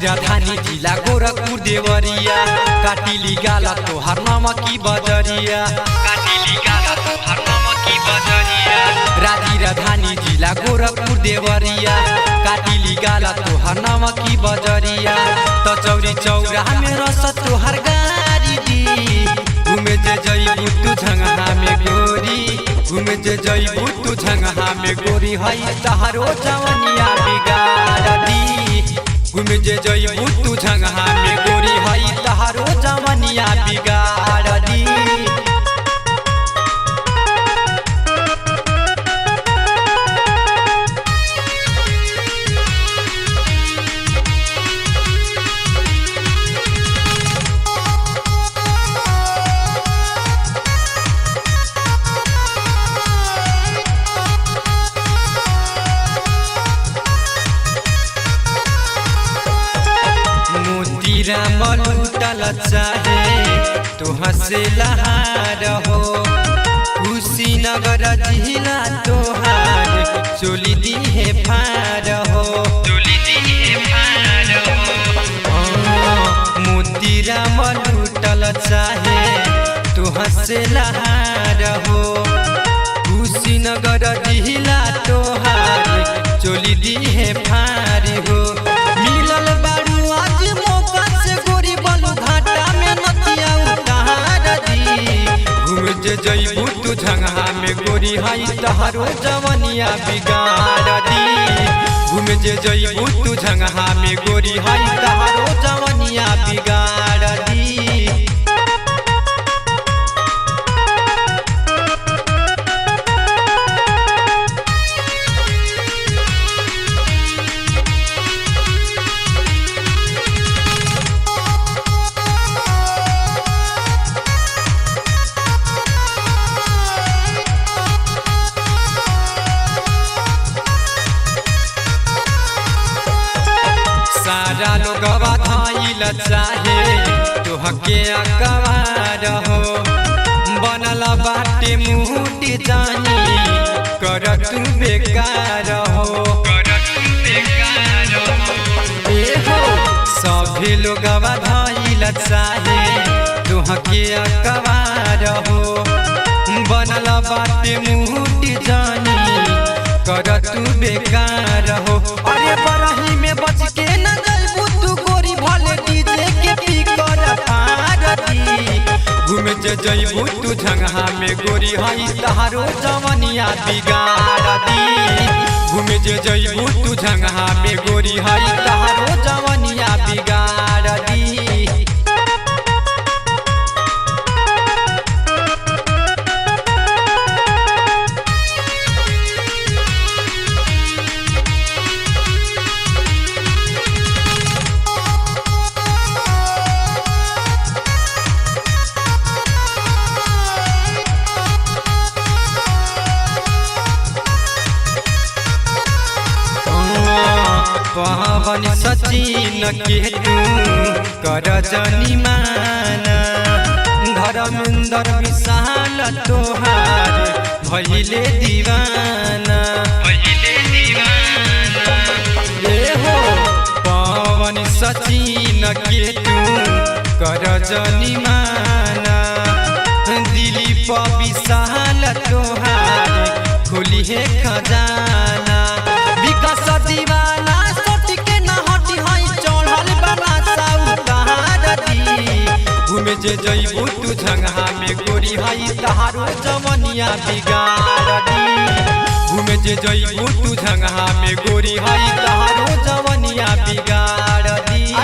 राजी राजधानी जिला गोरखपुर देवरिया काटिली गाला तोहार नमकी बजरिया राजी राजधानी जिला गोरखपुर देवरिया काटिली गाला तोहार नमकी बजरिया तो चौरी चौरा में रस तोहार गारी दी घूमे जे जइबू तू झंगहा में गोरी घूमे जे जइबू तू झंगहा में गोरी हई तहारो जवनिया बिगाड़ दी घूमे जे जइबू तू झंगहा में गोरी हई तहारो जवनिया बिगाड़ दी। मोतीरा मलूटल चाहे तो हंसे लहार हो कुशीनगर जिला तोहार चोली दी है फार हो मोतीरा मलूटल चाहे तो हंसे लहार हो कुशीनगर जिला तोहार चोली दी है फार हो मिलल बारू आज मौका से गोरी बलू घाटा में नथिया उतार दी घूम जे जइबू तू झंगहा में गोरी हई तहारो जवनिया बिगाड़ दी घूम जे जइबू तू झंगहा में गोरी हई तहारो जवनिया बिगाड़ दी। सारा लोगवा धाइल चाहे तोहके अकवार हो बनल बाटे मुहूर्त जानी कर तू बेकार हो सभी लोगवा धाइल चाहे तोहके अकवार हो बनल बाटे मुहूर्त जानी कर तू बेकार हो अरे बरही में बच के न जइबू तू गोरी भले डीजे के पीकर पारती घूमे जे जइबू तू झंगहा में गोरी हई तहारो जवनिया बिगाड़ दी घूमे जे जइबू तू झंगहा में गोरी हई तहारो जवनिया बिगाड़ दी। पवन सचिन के तू कर जनिमाना धर्मेंद्र विशाल तोहार भइले दीवाना हो पवन सचिन के तू कर जनिमाना दिलीप विशाल तोहार खोली है खजाना विकास दीवाना घूमे जे जइबू तू झंगहा में गोरी हई तहारो जवनिया बिगाड़ दी घूमे जे जइबू तू झंगहा में गोरी हई तहारो जवनिया बिगाड़ दी।